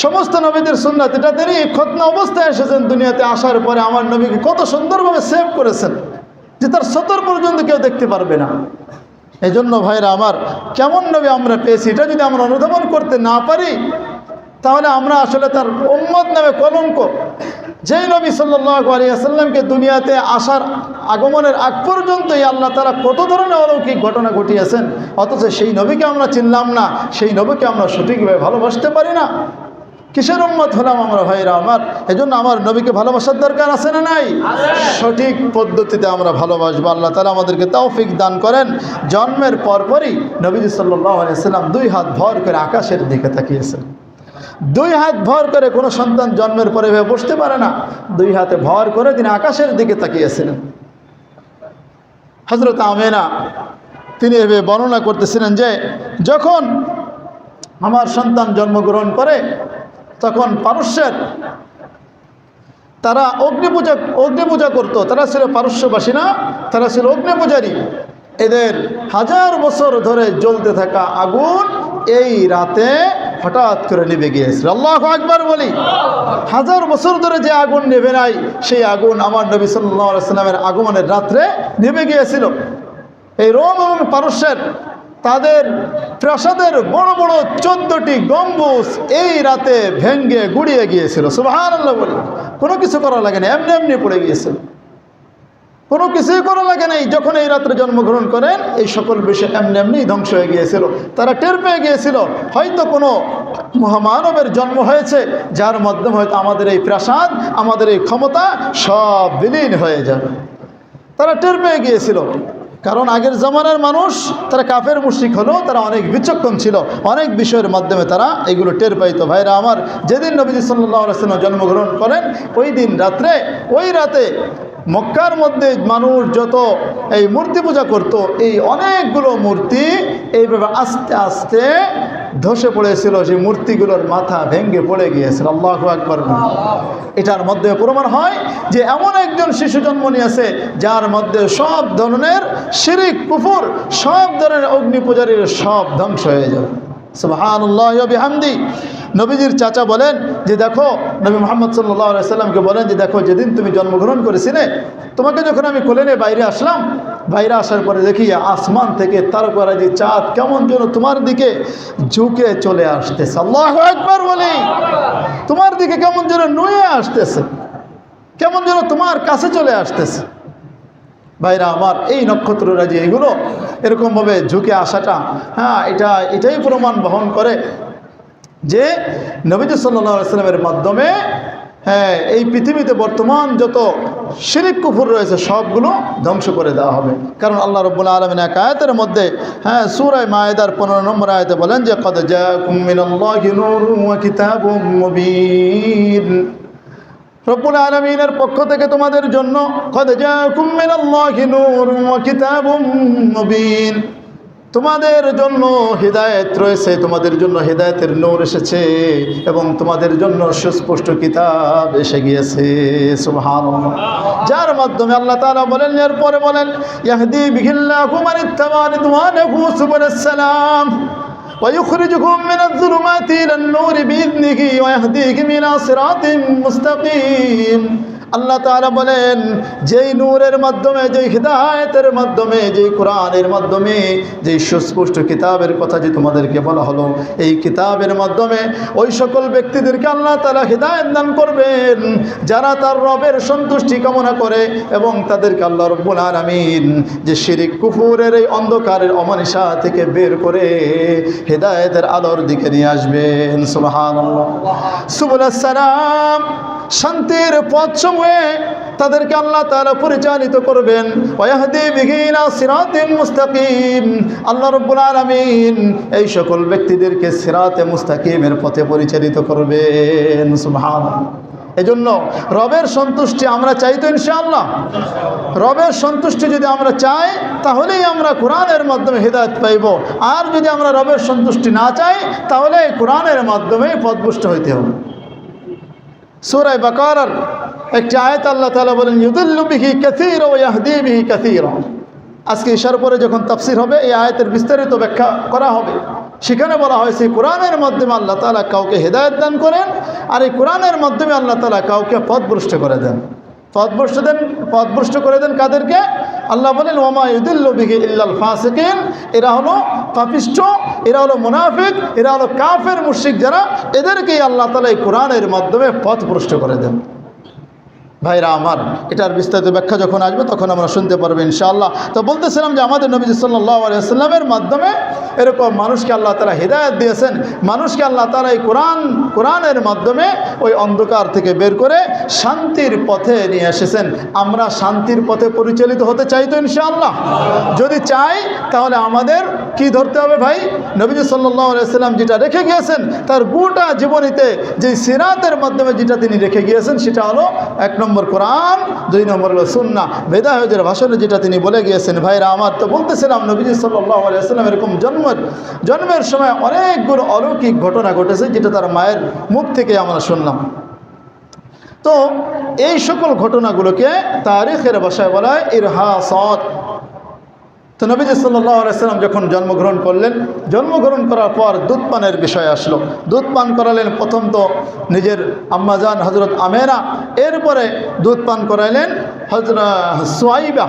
Speaker 1: সমস্ত নবীদের সুন্নাত, এটা তিনি খতনা অবস্থায় এসেছেন দুনিয়াতে, আসার পরে আমার নবীকে কত সুন্দরভাবে সেভ করেছেন যে তার সতর পর্যন্ত কেউ দেখতে পারবে না। এই জন্য ভাইরা আমার, কেমন নবী আমরা পেয়েছি এটা যদি আমরা অনুধাবন করতে না পারি তাহলে আমরা আসলে তার উম্মত নামে কলঙ্ক। যেই নবী সাল্লাল্লাহু আলাইহি ওয়াসাল্লামকে দুনিয়াতে আসার আগমনের আগ পর্যন্তই আল্লাহ তাআলা কত ধরনের অলৌকিক ঘটনা ঘটিয়েছেন, অথচ সেই নবীকে আমরা চিনলাম না, সেই নবীকে আমরা সঠিকভাবে ভালোবাসতে পারি না। কিসের উম্মত হলাম আমরা ভাইরা আমার? এজন্য আমার নবীকে ভালোবাসার দরকার আছে না নাই? সঠিক পদ্ধতিতে আমরা ভালোবাসবো। আল্লাহ তাআলা আমাদেরকে তৌফিক দান করেন। জন্মের পরপরই নবীজি সাল্লাল্লাহু আলাইহি ওয়াসাল্লাম 2 হাত ভর করে আকাশের দিকে তাকিয়েছেন। 2 হাত ভর করে কোনো সন্তান জন্মের পরে ভেবে বসতে পারে না। 2 হাতে ভর করে তিনি আকাশের দিকে তাকিয়েছিলেন। হযরত আমেনা তিনি এভাবে বর্ণনা করতেছিলেন যে যখন আমার সন্তান জন্মগ্রহণ করে তখন পারস্যের তারা অগ্নি পূজা করতো। তারা ছিল পারস্যবাসী না, তারা ছিল অগ্নি পূজারী। এদের 1000 বছর ধরে জ্বলতে থাকা আগুন এই রাতে হঠাৎ করে নিভে গিয়েছিল। আল্লাহু আকবার বলি। 1000 বছর ধরে যে আগুন নেভে নাই, সেই আগুন আমার নবী সাল্লাল্লাহু আলাইহি ওয়াসাল্লামের আগমনের রাত্রে নিভে গিয়েছিল। এই রোম এবং পারস্যের তাদের প্রাসাদের বড় বড় 14টি গম্বুজ এই রাতে ভেঙ্গে গুড়িয়ে গিয়েছিল। সুবহানাল্লাহ বলি। কোনো কিছু করা লাগে না, এমনি এমনি পড়ে গিয়েছিল, কোনো কিছুই করা লাগে নাই। যখন এই রাত্রে জন্মগ্রহণ করেন এই সকল বিষয় এমনি এমনি ধ্বংস হয়ে গিয়েছিল। তারা টের পেয়ে গিয়েছিল হয়তো কোনো মহামানবের জন্ম হয়েছে, যার মাধ্যমে হয়তো আমাদের এই প্রাসাদ, আমাদের এই ক্ষমতা সব বিলীন হয়ে যাবে। তারা টের পেয়ে গিয়েছিল। কারণ আগের জামানার মানুষ তারা কাফের মুশরিক হলেও তারা অনেক বিচক্ষণ ছিল, অনেক বিষয়ের মাধ্যমে তারা এগুলো টের পাইতো। ভাইরা আমার, যেদিন নবীজি সাল্লাল্লাহু আলাইহি ওয়াসাল্লাম জন্মগ্রহণ করেন ওই দিন রাত্রে, ওই রাতে মক্কার মধ্যে মানুষ যত এই মূর্তি পূজা করত, এই অনেকগুলো মূর্তি এইভাবে আস্তে আস্তে ধসে পড়েছিল। সেই মূর্তিগুলোর মাথা ভেঙ্গে পড়ে গিয়েছিল। আল্লাহু আকবার। এটার মধ্যে প্রমাণ হয় যে এমন একজন শিশু জন্ম নিয়েছে যার মধ্যে সব ধরনের শিরিক, কুফর, সব ধরনের অগ্নি পূজারীর সব ধ্বংস হয়ে যাবে। সুবহানাল্লাহ ওয়া বিহামদি। নবীজির চাচা বলেন যে দেখো, নবী মুহাম্মদ সাল্লাল্লাহু আলাইহি সাল্লামকে বলেন যে দেখো, যেদিন তুমি জন্মগ্রহণ করেছিলে তোমাকে যখন আমি কোলে নিয়ে বাইরে আসলাম, বাইরে আসার পরে দেখি আসমান থেকে তারকারাজি চাঁদ কেমন যেন তোমার দিকে ঝুঁকে চলে আসতেছে। আল্লাহু আকবার বলি। তোমার দিকে কেমন যেন নুয়ে আসতেছে, কেমন যেন তোমার কাছে চলে আসতেছে। ভাইরা আমার, এই নক্ষত্ররাজি এগুলো এরকমভাবে ঝুঁকে আসাটা, এটাই প্রমাণ বহন করে যে নবীজি সাল্লাল্লাহু আলাইহি সাল্লামের মাধ্যমে এই পৃথিবীতে বর্তমান যত শিরিক কুফর রয়েছে সবগুলো ধ্বংস করে দেওয়া হবে। কারণ আল্লাহ রাব্বুল আলামিন এক আয়াতের মধ্যে সূরা মায়েদার 15 নম্বর আয়াতে বলেন যে ক্বাদ জাআকুম মিনাল্লাহি নূরুন ওয়া কিতাবুম মুবিন। রব্বুল আলামিনের পক্ষ থেকে তোমাদের জন্য ক্বাদ জাআকুম মিনাল্লাহি নূরুন ওয়া কিতাবুম মুবিন, তোমাদের জন্য হিদায়াত রয়েছে, তোমাদের জন্য হিদায়াতের নূর এসেছে এবং তোমাদের জন্য সুস্পষ্ট কিতাব এসে গিয়েছে। সুবহানাল্লাহ। যার মাধ্যমে আল্লাহ তাআলা বলেন, এরপরে বলেন ইয়াহদি বিহিল্লাহু মান ইত্তাবা রিদওয়ানাহু সুবুলাস সালাম ওয়া ইখরিজুকুম মিনাজ যুলুমাতি ইলান নূরি বিইذনিহি ওয়া ইয়াহদিকুম ইলা সিরাতিম মুস্তাকিম। আল্লাহ তাআলা বলেন, যেই নূরের মাধ্যমে, যেই হিদায়াতের মাধ্যমে, যেই কোরআনের মাধ্যমে, যেই সুস্পষ্ট কিতাবের কথা যে তোমাদেরকে বলা হলো, এই কিতাবের মাধ্যমে ওই সকল ব্যক্তিদেরকে আল্লাহ তাআলা হিদায়াত দান করবেন যারা তার রবের সন্তুষ্টি কামনা করে এবং তাদেরকে আল্লাহ রাব্বুল আলামিন যে শিরিক কুফুরের এই অন্ধকারের অমানিসা থেকে বের করে হিদায়াতের আলোর দিকে নিয়ে আসবেন। সুবহানাল্লাহ। সুবুলাস সালাম, শান্তির পথ সমূহে তাদেরকে আল্লাহ তাআলা পরিচালিত করবেন। ওয়াহদি বিহি ইলা সিরাতিম মুস্তাকিম। আল্লাহ রাব্বুল আলামিন এই সকল ব্যক্তিদেরকে সিরাতে মুস্তাকিমের পথে পরিচালিত করবেন। সুবহানাল্লাহ। এজন্য রবের সন্তুষ্টি আমরা চাই তো ইনশাআল্লাহ। রবের সন্তুষ্টি যদি আমরা চাই তাহলেই আমরা কোরআনের মাধ্যমে হিদায়াত পাইব। আর যদি আমরা রবের সন্তুষ্টি না চাই তাহলে কোরআনের মাধ্যমে পথভ্রষ্ট হইতে হবে। সূরা বাকারার একটি আয়াত আল্লাহ তাআলা বলেন, ইউদিল্লু বিহি কাসীরা ওয়া ইয়াহদি বিহি কাসীরা। আজকে ইশার পরে যখন তাফসীর হবে এই আয়াতের বিস্তারিত ব্যাখ্যা করা হবে। সেখানে বলা হয়েছে কোরআনের মাধ্যমে আল্লাহ তাআলা কাউকে হেদায়েত দান করেন, আর এই কোরআনের মাধ্যমে আল্লাহ তাআলা কাউকে পথভ্রষ্ট করে দেন। পথভ্রষ্ট করে দেন কাদেরকে? আল্লাহ বলেন ওমা ইউদিল্লু বিহি ইল্লাল ফাসিকিন, এরা হলো পাপিষ্ঠ, এরা হলো মুনাফিক, এরা হলো কাফের মুশরিক যারা, এদেরকেই আল্লাহ তাআলা এই কোরআনের মাধ্যমে পথভ্রষ্ট করে দেন। ভাইরা আমার, এটার বিস্তারিত ব্যাখ্যা যখন আসবে তখন আমরা শুনতে পারবো ইনশাআল্লাহ। তো বলতেছিলাম যে আমাদের নবী সাল্লাল্লাহু আলাইহি ওয়াসাল্লামের মাধ্যমে এরকম মানুষকে আল্লাহ তাআলা হিদায়াত দিয়েছেন, মানুষকে আল্লাহ তাআলা এই কোরআনের মাধ্যমে ওই অন্ধকার থেকে বের করে শান্তির পথে নিয়ে এসেছেন। আমরা শান্তির পথে পরিচালিত হতে চাই তো ইনশাআল্লাহ? যদি চাই তাহলে আমাদের কি ধরতে হবে ভাই? নবী সাল্লাল্লাহু আলাইহি ওয়াসাল্লাম যেটা রেখে গিয়েছেন তার গোটা জীবনীতে যে সিরাতের মাধ্যমে যেটা তিনি রেখে গিয়েছেন সেটা হলো 1 নম্বর কোরআন, 2 নম্বর হলো সুন্নাহ। বেদায়েতের ভাষণে যেটা তিনি বলে গিয়েছেন। ভাইরা আমার, তো বলতেছিলাম নবী সাল্লাল্লাহু আলাইহি ওয়াসাল্লাম এরকম জন্মের সময় অনেকগুলো অলৌকিক ঘটনা ঘটেছে যেটা তার মায়ের মুখ থেকে আমরা শুনলাম। তো এই সকল ঘটনাগুলোকে তারিখের ভাষায় বলা হয় ইরহাসাত। তো নবী সাল্লাল্লাহু আলাইহি ওয়াসাল্লাম যখন জন্মগ্রহণ করলেন, জন্মগ্রহণ করার পর দুধ পানের বিষয় আসলো। দুধ পান করালেন প্রথম তো নিজের আম্মাজান হজরত আমেনা, এরপরে দুধ পান করাইলেন হজরত সুয়াইবা।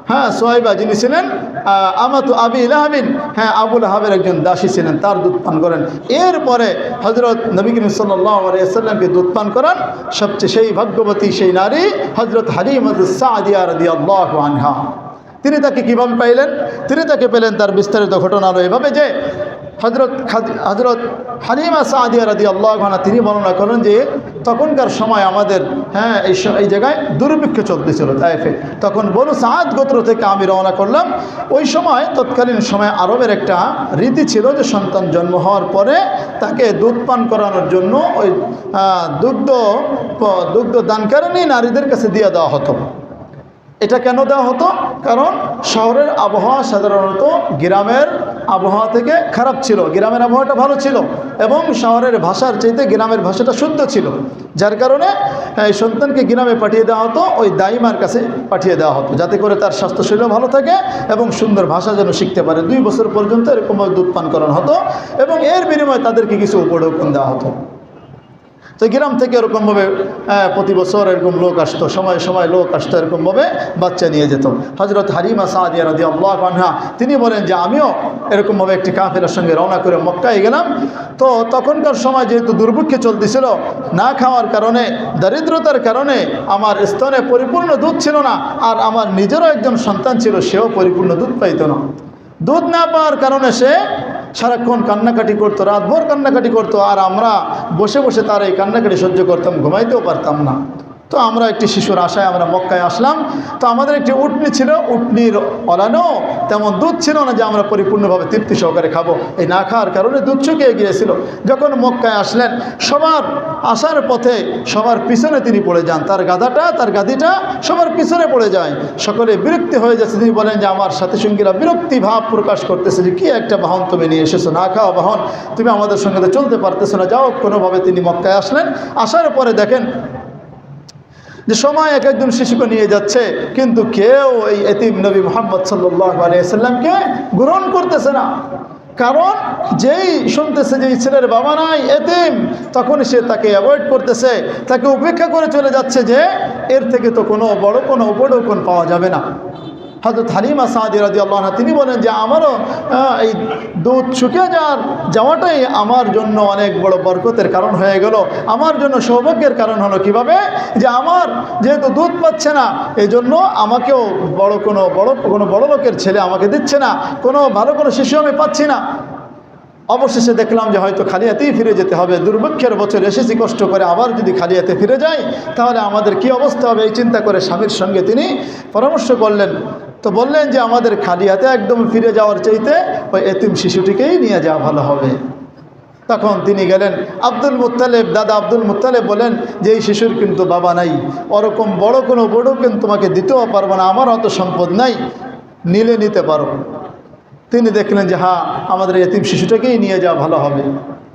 Speaker 1: হ্যাঁ, সুয়াইবা যিনি ছিলেন আমাতু আবি লাহাবিন, হ্যাঁ আবু লাহাবের একজন দাসী ছিলেন, তার দুধ পান করেন। এরপরে হজরত নবী করিম সাল্লাল্লাহু আলাইহি ওয়াসাল্লামকে দুধ পান করান সবচেয়ে সেই ভাগ্যবতী সেই নারী হজরত হালিমা সাদিয়া রাদিয়াল্লাহু আনহা। তিনি তাকে কীভাবে পাইলেন? তিনি তাকে পেলেন, তার বিস্তারিত ঘটনা হলো এভাবে যে হজরত হালিমা সাদিয়া রাদিয়াল্লাহু আনহা তিনি বর্ণনা করেন যে তখনকার সময় আমাদের এই জায়গায় দুর্ভিক্ষ চলতেছিল তায়েফে। তখন বনু সাদ গোত্র থেকে আমি রওনা করলাম। ওই সময় তৎকালীন সময় আরবের একটা রীতি ছিল যে সন্তান জন্ম হওয়ার পরে তাকে দুধ পান করানোর জন্য ওই দুগ্ধ দানকারিণী নারীদের কাছে দিয়ে দেওয়া হতো। এটা কেন দেওয়া হতো? কারণ শহরের আবহাওয়া সাধারণত গ্রামের আবহাওয়া থেকে খারাপ ছিল, গ্রামের আবহাওয়াটা ভালো ছিল এবং শহরের ভাষার চাইতে গ্রামের ভাষাটা শুদ্ধ ছিল, যার কারণে এই সন্তানকে গ্রামে পাঠিয়ে দেওয়া হতো, ওই দাইমার কাছে পাঠিয়ে দেওয়া হতো, যাতে করে তার স্বাস্থ্যশৈলীও ভালো থাকে এবং সুন্দর ভাষা যেন শিখতে পারে। 2 বছর পর্যন্ত এরকমভাবে দুধ পান করানো হতো এবং এর বিনিময়ে তাদেরকে কিছু উপঢৌকন দেওয়া হতো। তো গ্রাম থেকে এরকমভাবে প্রতি বছর এরকম লোক আসতো, সময় সময় লোক আসতো, এরকমভাবে বাচ্চা নিয়ে যেত। হজরত হালিমা সাদিয়া রাদিয়াল্লাহু আনহা তিনি বলেন যে আমিও এরকমভাবে একটি কাফেলার সঙ্গে রওনা করে মক্কায় গেলাম। তো তখনকার সময় যেহেতু দুর্ভিক্ষ চলতেছিল, না খাওয়ার কারণে, দারিদ্রতার কারণে আমার স্তনে পরিপূর্ণ দুধ ছিল না, আর আমার নিজেরও একজন সন্তান ছিল, সেও পরিপূর্ণ দুধ পাইত না। দুধ না পাওয়ার কারণে সে সারাক্ষণ কান্নাকাটি করতো, রাতভর কান্নাকাটি করতো, আর আমরা বসে বসে তার এই কান্নাকাটি সহ্য করতাম, ঘুমাইতেও পারতাম না। তো আমরা একটি শিশুর আশায় আমরা মক্কায় আসলাম। তো আমাদের একটি উটনি ছিল, উটনির অলানো তেমন দুধ ছিল না যে আমরা পরিপূর্ণভাবে তৃপ্তি সহকারে খাবো। এই না খাওয়ার কারণে দুধ শুকিয়ে গিয়েছিল। যখন মক্কায় আসলেন, সবার আসার পথে সবার পিছনে তিনি পড়ে যান, তার গাদিটা সবার পিছনে পড়ে যায়। সকলে বিরক্তি হয়ে যাচ্ছে। তিনি বলেন যে আমার সাথী সঙ্গীরা বিরক্তি ভাব প্রকাশ করতেছে যে কি একটা বাহন তুমি নিয়ে এসেছো, না খাওয়া বাহন, তুমি আমাদের সঙ্গে তো চলতে পারতেছো না, যাও। কোনোভাবে তিনি মক্কায় আসলেন। আসার পরে দেখেন যে সময় এক একজন শিশুকে নিয়ে যাচ্ছে, কিন্তু কেউ এই এতিম নবী মুহাম্মদ সাল্লাল্লাহু আলাইহি ওয়াসাল্লামকে গ্রহণ করতেছে না। কারণ যেই শুনতেছে যে ছেলের বাবা নাই, এতিম, তখন সে তাকে অ্যাভয়েড করতেছে, তাকে উপেক্ষা করে চলে যাচ্ছে যে এর থেকে তো কোনো বড় কোনো উপঢৌকন পাওয়া যাবে না। হযরত হালিমা সাদিয়া রাদিয়াল্লাহু আনহা তিনি বলেন যে আমারও এই দুধ শুকিয়ে যাওয়াটাই আমার জন্য অনেক বড় বরকতের কারণ হয়ে গেল, আমার জন্য সৌভাগ্যের কারণ হলো। কিভাবে? যে আমার যেহেতু দুধ পাচ্ছে না, এই জন্য আমাকেও কোনো বড় লোকের ছেলে আমাকে দিচ্ছে না, কোনো ভালো কোনো শিশু আমি পাচ্ছি না। অবশেষে দেখলাম যে হয়তো খালি হাতেই ফিরে যেতে হবে, দুর্ভিক্ষের বছর এসেছি কষ্ট করে, আবার যদি খালি হাতে ফিরে যাই তাহলে আমাদের কি অবস্থা হবে, এই চিন্তা করে স্বামীর সঙ্গে তিনি পরামর্শ করলেন। তো বললেন যে আমাদের খালি হাতে একদম ফিরে যাওয়ার চাইতে ওই এতিম শিশুটিকেই নিয়ে যাওয়া ভালো হবে। তখন তিনি গেলেন। দাদা আব্দুল মুত্তালিব বলেন যে এই শিশুর কিন্তু বাবা নাই, ওরকম বড় কোনো উপঢৌকন তোমাকে দিতেও পারবো না, আমার অত সম্পদ নাই, নিতে পারো। তিনি দেখলেন যে হ্যাঁ, আমাদের এতিম শিশুটাকেই নিয়ে যাওয়া ভালো হবে।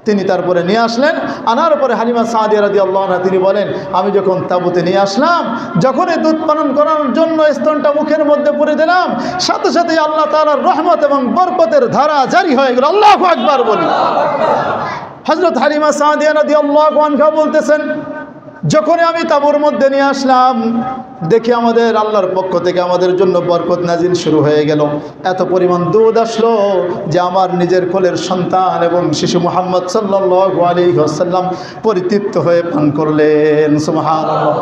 Speaker 1: তিনি তারপরে নিয়ে আসলেন। আনার পরে হালিমা সাদিয়া রাদিয়াল্লাহু আনহা তিনি বলেন, আমি যখন তাঁবুতে নিয়ে আসলাম, যখনই দুধ পান করানোর জন্য স্তনটা মুখের মধ্যে পুরে দিলাম, সাথে সাথে আল্লাহ তাআলার রহমত এবং বরকতের ধারা জারি হয়ে গেল। আল্লাহু আকবার বলি। হযরত হালিমা সাদিয়া রাদিয়াল্লাহু আনহা বলতেছেন, যখনই আমি তাঁবুর মধ্যে নিয়ে আসলাম, দেখি আমাদের আল্লাহর পক্ষ থেকে আমাদের জন্য বরকত নাজিল শুরু হয়ে গেল। এত পরিমাণ দুধ আসলো যে আমার নিজের কোলের সন্তান এবং শিশু মুহাম্মদ সাল্লাল্লাহু আলাইহি ওয়াসাল্লাম পরিতৃপ্ত হয়ে পান করলেন। সুবহানাল্লাহ।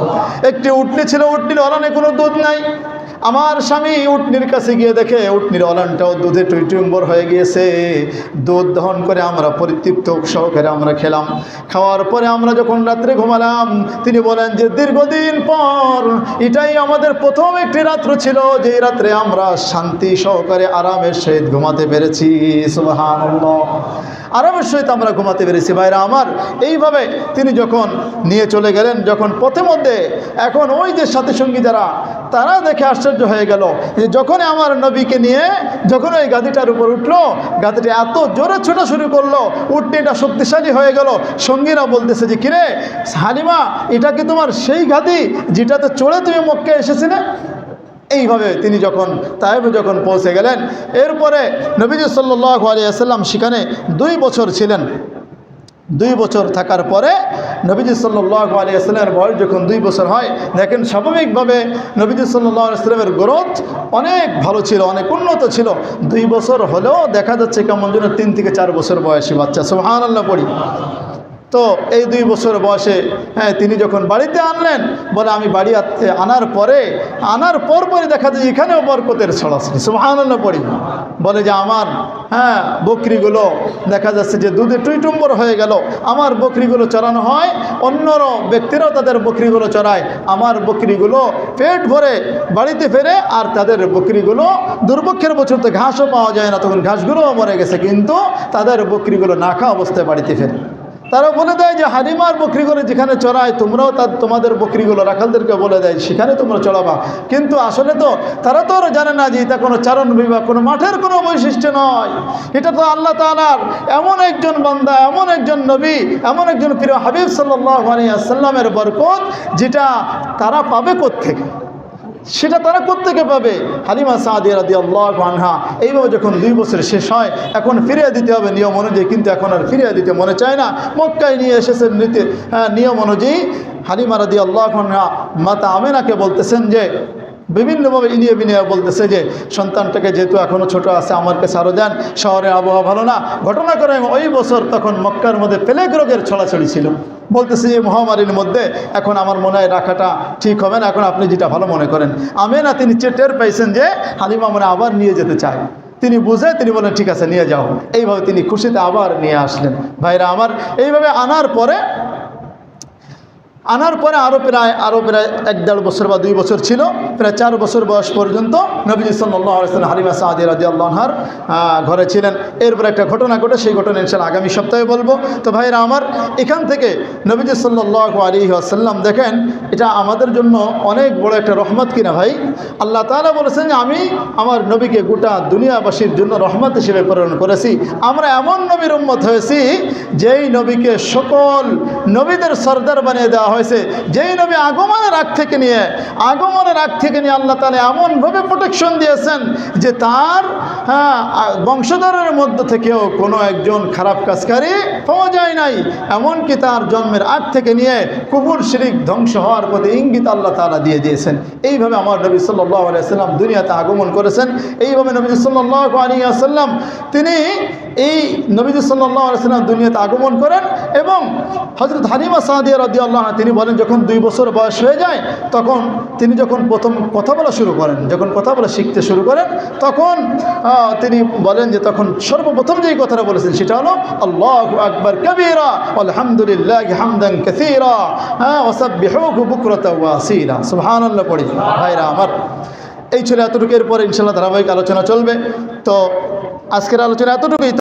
Speaker 1: একটি উটনি ছিল, উটনির ওলানে কোনো দুধ নাই। আমার স্বামী উটনির কাছে গিয়ে দেখে উটনির ওলানটাও দুধে টইটুম্বর হয়ে গিয়েছে। দুধ দহন করে আমরা পরিতৃপ্ত সহকারে আমরা খেলাম। খাওয়ার পরে আমরা যখন রাত্রে ঘুমালাম, তিনি বলেন যে দীর্ঘদিন পর এটাই আমাদের প্রথম একটি রাত্র ছিল যে রাত্রে আমরা শান্তি সহকারে আরামের সহিত ঘুমাতে পেরেছি। সুবহানাল্লাহ। আরামের সহিত আমরা ঘুমাতে পেরেছি। ভাইরা আমার, এইভাবে তিনি যখন নিয়ে চলে গেলেন, যখন পথে মধ্যে এখন ওই যে সাথী সঙ্গী যারা, তারা দেখে আশ্চর্য হয়ে গেল যে যখনই আমার নবীকে নিয়ে যখন ওই গাদিটার উপর উঠলো, গাদিটা এত জোরে ছোটা শুরু করলো, উটনিটা শক্তিশালী হয়ে গেল। সঙ্গীরা বলতেছে যে কিরে হালিমা, এটা কি তোমার সেই গাদি যেটাতে চড়ে তুমি মক্কা এসেছিলে? এইভাবে তিনি যখন তায়েবে যখন পৌঁছে গেলেন, এরপরে নবীজি সাল্লাল্লাহু আলাইহি ওয়াসাল্লাম সেখানে 2 বছর ছিলেন। 2 বছর থাকার পরে নবীজি সাল্লাল্লাহু আলাইহি ওয়াসাল্লামের বয়স যখন 2 বছর হয়, দেখেন স্বাভাবিকভাবে নবীজি সাল্লাল্লাহু আলাইহি ওয়াসাল্লামের গ্রোথ অনেক ভালো ছিল, অনেক উন্নত ছিল। 2 বছর হলেও দেখা যাচ্ছে কেমন যেন 3 থেকে 4 বছর বয়সী বাচ্চা। সুবহানাল্লাহ পড়ি। তো এই 2 বছর বয়সে তিনি যখন বাড়িতে আনলেন, বলে আমি বাড়ি আনার পরপরই দেখা যায় এখানেও বরকতের ছড়াছড়ি। সুবহানাল্লাহ পড়ি। বলে যে আমার বকরিগুলো দেখা যাচ্ছে যে দুধে টুইটুম্বর হয়ে গেল। আমার বকরিগুলো চড়ানো হয়, অন্য ব্যক্তিরাও তাদের বকরিগুলো চড়ায়, আমার বকরিগুলো পেট ভরে বাড়িতে ফেরে, আর তাদের বকরিগুলো দুর্ভিক্ষের বছর তো ঘাসও পাওয়া যায় না, তখন ঘাসগুলোও মরে গেছে, কিন্তু তাদের বকরিগুলো না খাওয়া অবস্থায় বাড়িতে ফেরে। তারা বলে দেয় যে হালিমার বকরিগুলো যেখানে চড়ায় তোমরাও তোমাদের বকরিগুলো রাখালদেরকে বলে দেয় সেখানে তোমরা চড়াবা। কিন্তু আসলে তো তারা তো জানে না যে এটা কোনো চারণ বিভাগ, কোনো মাঠের কোনো বৈশিষ্ট্য নয়। এটা তো আল্লাহ তাআলার এমন একজন বান্দা, এমন একজন নবী, এমন একজন প্রিয় হাবিব সাল্লাল্লাহু আলাইহি ওয়াসাল্লামের বরকত, যেটা তারা পাবে কোত্থেকে, সেটা তারা কোত্থেকে পাবে? হালিমা সাদিয়া রাদিয়াল্লাহু আনহা এইভাবে যখন 2 বছর শেষ হয়, এখন ফিরিয়ে দিতে হবে নিয়ম অনুযায়ী, কিন্তু এখন আর ফিরিয়ে দিতে মনে চায় না। মক্কায় নিয়ে এসেছেন নিয়ম অনুযায়ী। হালিমা রাদিয়াল্লাহু আনহা মাতা আমেনাকে বলতেছেন যে বিভিন্নভাবে ইনিয়ে বিনিয়ে বলতেছে যে সন্তানটাকে যেহেতু এখনও ছোট আছে, আমার কাছে আরও দেন, শহরে আবহাওয়া ভালো না। ঘটনা করে ওই বছর তখন মক্কার মধ্যে প্লেগ রোগের ছড়াছড়ি ছিল। বলতেছে যে মহামারীর মধ্যে এখন আমার মনে হয় রাখাটা ঠিক হবে না, এখন আপনি যেটা ভালো মনে করেন। আমেনা তিনি টের পাইছেন যে হালিমা মনে আবার নিয়ে যেতে চায়। তিনি বুঝে তিনি বলেন ঠিক আছে নিয়ে যাও। এইভাবে তিনি খুশিতে আবার নিয়ে আসলেন। ভাইরা আমার, এইভাবে আনার পরে আরও প্রায় 1-1.5 বছর বা 2 বছর ছিল, প্রায় 4 বছর বয়স পর্যন্ত নবীজি সাল্লাল্লাহু আলাইহি ওয়াসাল্লাম হালিমা সাদিয়া রাদিয়াল্লাহু আনহার ঘরে ছিলেন। এরপর একটা ঘটনা ঘটে, সেই ঘটনা ইনশাআল্লাহ আগামী সপ্তাহে বলবো। তো ভাইরা আমার, এখান থেকে নবীজি সাল্লাল্লাহু আলাইহি ওয়াসাল্লাম দেখেন এটা আমাদের জন্য অনেক বড় একটা রহমত কিনা ভাই। আল্লাহ তাআলা বলেছেন যে আমি আমার নবীকে গোটা দুনিয়াবাসীর জন্য রহমত হিসেবে প্রেরণ করেছি। আমরা এমন নবীর উম্মত হয়েছি যেই নবীকে সকল নবীদের সর্দার বানিয়ে দেওয়া হয়েছে, যেই নবী আগমনের আগ থেকে নিয়ে আল্লাহ তাআলা এমনভাবে প্রোটেকশন দিয়েছেন যে তার বংশধরের মধ্যে থেকেও কোনো একজন খারাপ কাজকারী পাওয়া যায় নাই। এমনকি তার জন্মের আগ থেকে নিয়ে কুফর শিরক ধ্বংস হওয়ার পথে ইঙ্গিত আল্লাহ তাআলা দিয়ে দিয়েছেন। এইভাবে আমার নবী সাল্লাল্লাহু আলাইহি ওয়াসাল্লাম দুনিয়াতে আগমন করেছেন। এইভাবে নবী সাল্লাল্লাহু আলাইহি ওয়াসাল্লাম তিনি দুনিয়াতে আগমন করেন। এবং হযরত হালিমা সাদিয়া রাদিয়াল্লাহু আনহা তিনি বলেন যখন 2 বছর বয়স হয়ে যায়, তখন তিনি যখন প্রথম কথা বলা শুরু করেন, যখন কথা বলা শিখতে শুরু করেন, তখন তিনি বলেন যে তখন সর্বপ্রথম যেই কথাটা বলেছেন সেটা হলো আল্লাহু আকবার কাবীরা আলহামদুলিল্লাহি হামদান কাসীরা ওয়াসাব্বিহুহু বুকরাতাও ওয়া আসীলা। সুবহানাল্লাহ পড়ি। ভাইরা আমার, এই ছিল এতটুকু। এরপরে ইনশাআল্লাহ ধারাবাহিক আলোচনা চলবে। তো আজকের আলোচনা এতটুকুই।